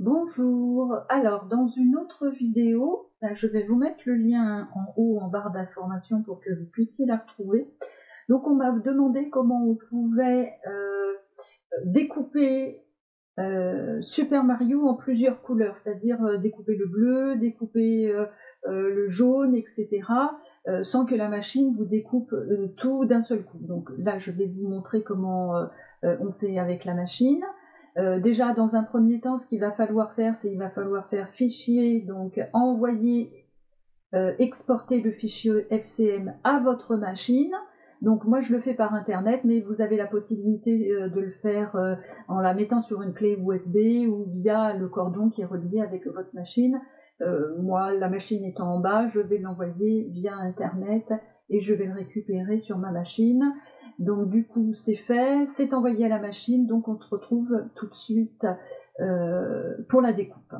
Bonjour, alors dans une autre vidéo, je vais vous mettre le lien en haut en barre d'information pour que vous puissiez la retrouver. Donc on m'a demandé comment on pouvait découper Super Mario en plusieurs couleurs, c'est-à-dire découper le bleu, découper le jaune, etc. Sans que la machine vous découpe tout d'un seul coup. Donc là je vais vous montrer comment on fait avec la machine. Déjà, dans un premier temps, ce qu'il va falloir faire, c'est qu'il va falloir faire fichier, donc envoyer, exporter le fichier FCM à votre machine. Donc moi, je le fais par Internet, mais vous avez la possibilité de le faire en la mettant sur une clé USB ou via le cordon qui est relié avec votre machine. Moi, la machine étant en bas, je vais l'envoyer via Internet et je vais le récupérer sur ma machine. Donc du coup c'est fait, c'est envoyé à la machine, donc on se retrouve tout de suite pour la découpe.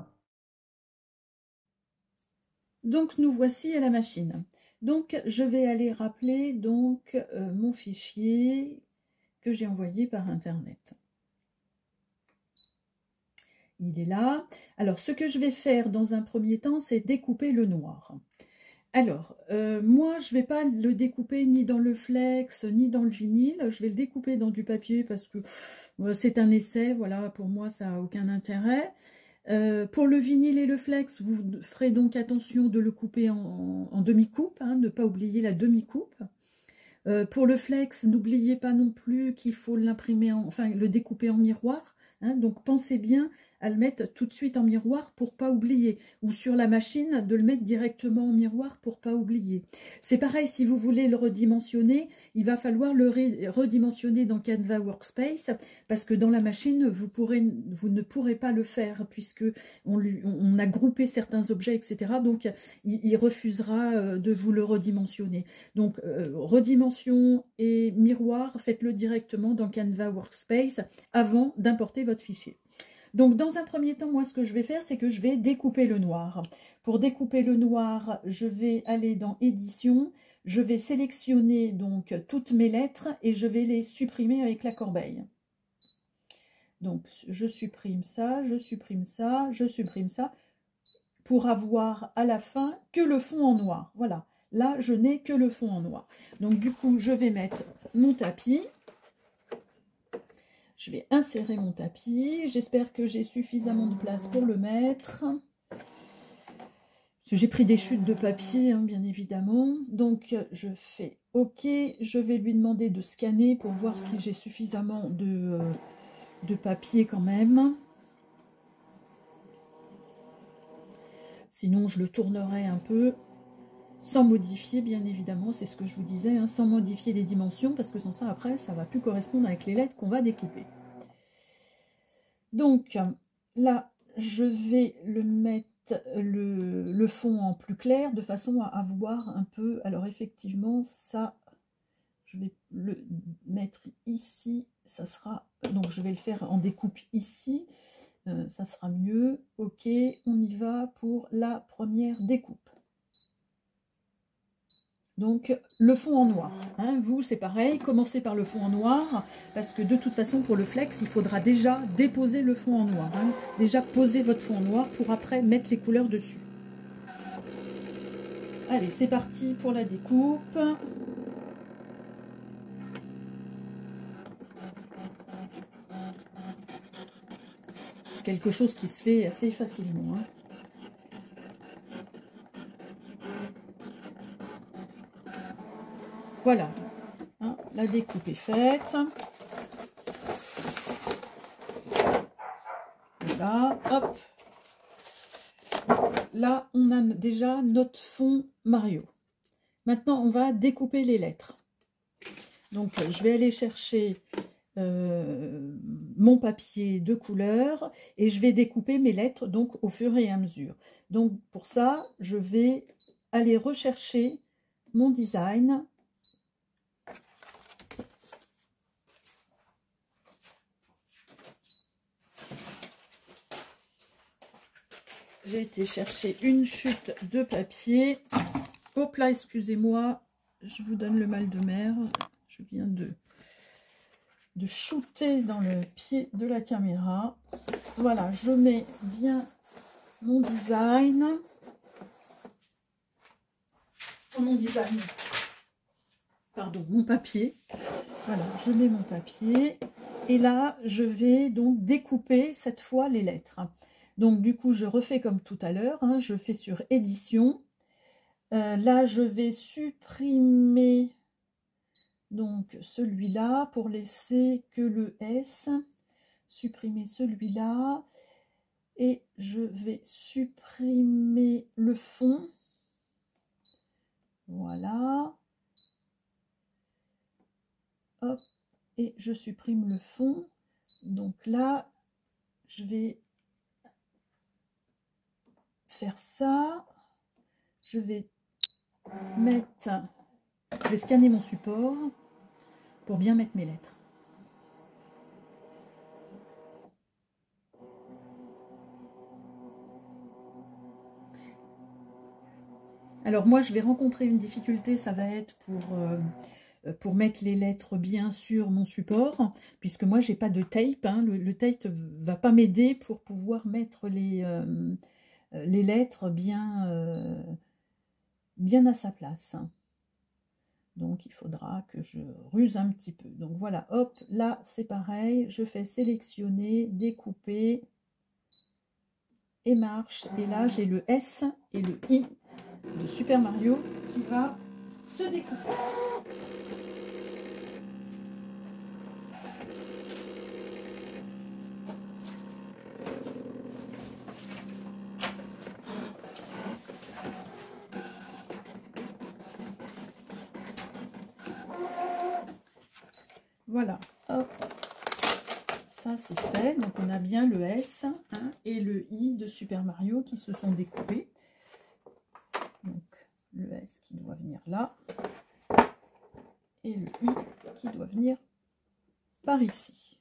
Donc nous voici à la machine. Donc je vais aller rappeler donc mon fichier que j'ai envoyé par Internet. Il est là. Alors ce que je vais faire dans un premier temps, c'est découper le noir. Alors, moi, je ne vais pas le découper ni dans le flex, ni dans le vinyle. Je vais le découper dans du papier parce que c'est un essai. Voilà, pour moi, ça n'a aucun intérêt. Pour le vinyle et le flex, vous ferez donc attention de le couper en demi-coupe, hein, ne pas oublier la demi-coupe. Pour le flex, n'oubliez pas non plus qu'il faut l'imprimer, enfin le découper en miroir. Hein, donc pensez bien à le mettre tout de suite en miroir pour pas oublier, ou sur la machine de le mettre directement en miroir pour pas oublier. C'est pareil, si vous voulez le redimensionner, il va falloir le redimensionner dans Canva Workspace, parce que dans la machine vous ne pourrez pas le faire puisque on a groupé certains objets, etc. Donc il refusera de vous le redimensionner. Donc redimension et miroir, faites-le directement dans Canva Workspace avant d'importer votre fichier. Donc dans un premier temps, moi ce que je vais faire, c'est que je vais découper le noir. Pour découper le noir, je vais aller dans édition, je vais sélectionner donc toutes mes lettres et je vais les supprimer avec la corbeille. Donc je supprime ça, je supprime ça, je supprime ça, pour avoir à la fin que le fond en noir. Voilà, là je n'ai que le fond en noir. Donc du coup, je vais mettre mon tapis. Je vais insérer mon tapis. J'espère que j'ai suffisamment de place pour le mettre. J'ai pris des chutes de papier, hein, bien évidemment. Donc, je fais OK. Je vais lui demander de scanner pour voir si j'ai suffisamment de papier quand même. Sinon, je le tournerai un peu. Sans modifier, bien évidemment, c'est ce que je vous disais, hein, sans modifier les dimensions, parce que sans ça, après, ça ne va plus correspondre avec les lettres qu'on va découper. Donc, là, je vais le mettre le fond en plus clair, de façon à avoir un peu... Alors, effectivement, ça, je vais le mettre ici, ça sera... Donc, je vais le faire en découpe ici, ça sera mieux. OK, on y va pour la première découpe. Donc le fond en noir, hein, vous c'est pareil, commencez par le fond en noir, parce que de toute façon pour le flex, il faudra déjà déposer le fond en noir, hein, déjà poser votre fond en noir pour après mettre les couleurs dessus. Allez, c'est parti pour la découpe. C'est quelque chose qui se fait assez facilement, hein. Voilà, hein, la découpe est faite. Voilà, hop. Là, on a déjà notre fond Mario. Maintenant, on va découper les lettres. Donc, je vais aller chercher mon papier de couleur et je vais découper mes lettres donc au fur et à mesure. Donc, pour ça, je vais aller rechercher mon design. J'ai été chercher une chute de papier. Hop là, excusez-moi, je vous donne le mal de mer. Je viens de shooter dans le pied de la caméra. voilà, je mets bien mon design. Pardon, mon papier. Voilà, je mets mon papier. Et là, je vais donc découper cette fois les lettres. Donc du coup, je refais comme tout à l'heure. Hein, je fais sur édition. Là, je vais supprimer donc celui-là pour laisser que le S. Supprimer celui-là. Et je vais supprimer le fond. Voilà. Hop. Et je supprime le fond. Donc là, je vais faire ça. Je vais scanner mon support pour bien mettre mes lettres. Alors moi, je vais rencontrer une difficulté, ça va être pour mettre les lettres bien sur mon support, puisque moi, j'ai pas de tape. Hein. Le tape ne va pas m'aider pour pouvoir mettre les lettres bien à sa place. Donc, il faudra que je ruse un petit peu. Donc, voilà, hop, là, c'est pareil. Je fais sélectionner, découper et marche. Et là, j'ai le S et le I de Super Mario qui va se découper. Voilà, hop, ça c'est fait. Donc on a bien le S hein, et le I de Super Mario qui se sont découpés. Donc le S qui doit venir là et le I qui doit venir par ici.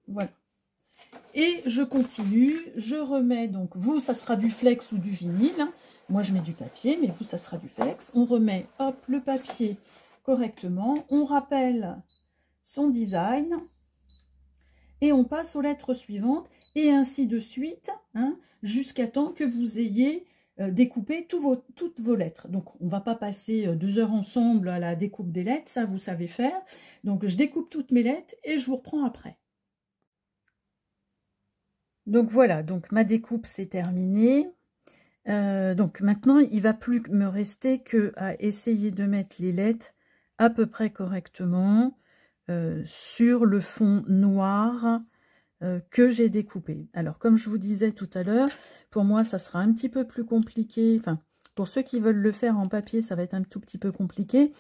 Voilà. Et je continue, je remets, donc vous ça sera du flex ou du vinyle. Moi, je mets du papier, mais vous, ça sera du flex. On remet, hop, le papier correctement. On rappelle son design. Et on passe aux lettres suivantes. Et ainsi de suite, hein, jusqu'à temps que vous ayez découpé toutes vos lettres. Donc, on ne va pas passer 2 heures ensemble à la découpe des lettres. Ça, vous savez faire. Donc, je découpe toutes mes lettres et je vous reprends après. Donc, voilà. Donc, ma découpe, c'est terminé. Donc maintenant, il ne va plus me rester qu'à essayer de mettre les lettres à peu près correctement sur le fond noir que j'ai découpé. Alors, comme je vous disais tout à l'heure, pour moi, ça sera un petit peu plus compliqué. Enfin, pour ceux qui veulent le faire en papier, ça va être un tout petit peu compliqué,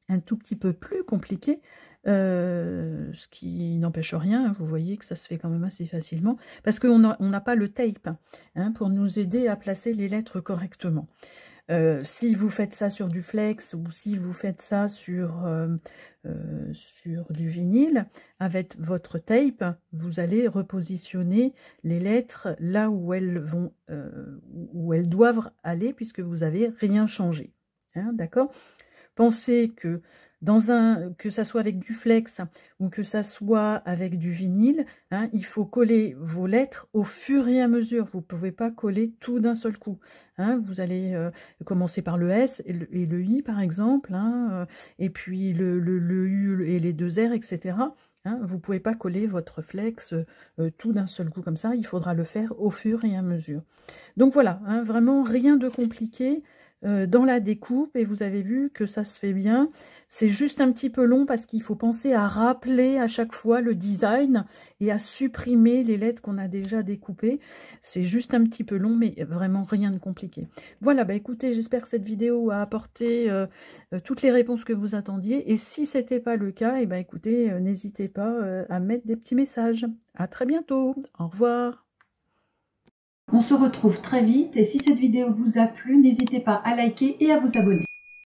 un tout petit peu plus compliqué. Ce qui n'empêche rien, vous voyez que ça se fait quand même assez facilement, parce qu'on n'a pas le tape hein, pour nous aider à placer les lettres correctement. Si vous faites ça sur du flex ou si vous faites ça sur du vinyle, avec votre tape, vous allez repositionner les lettres là où elles doivent aller, puisque vous n'avez rien changé. Hein, d'accord ? Pensez que que ça soit avec du flex ou que ça soit avec du vinyle, hein, il faut coller vos lettres au fur et à mesure. Vous ne pouvez pas coller tout d'un seul coup. Hein. Vous allez commencer par le S et le I par exemple, hein, et puis le U et les 2 R, etc. Hein. Vous ne pouvez pas coller votre flex tout d'un seul coup comme ça. Il faudra le faire au fur et à mesure. Donc voilà, hein, vraiment rien de compliqué dans la découpe, et vous avez vu que ça se fait bien. C'est juste un petit peu long parce qu'il faut penser à rappeler à chaque fois le design et à supprimer les lettres qu'on a déjà découpées. C'est juste un petit peu long, mais vraiment rien de compliqué. Voilà, bah écoutez, j'espère que cette vidéo a apporté toutes les réponses que vous attendiez, et si ce n'était pas le cas, et bah écoutez, n'hésitez pas à mettre des petits messages. À très bientôt, au revoir. On se retrouve très vite, et si cette vidéo vous a plu, n'hésitez pas à liker et à vous abonner.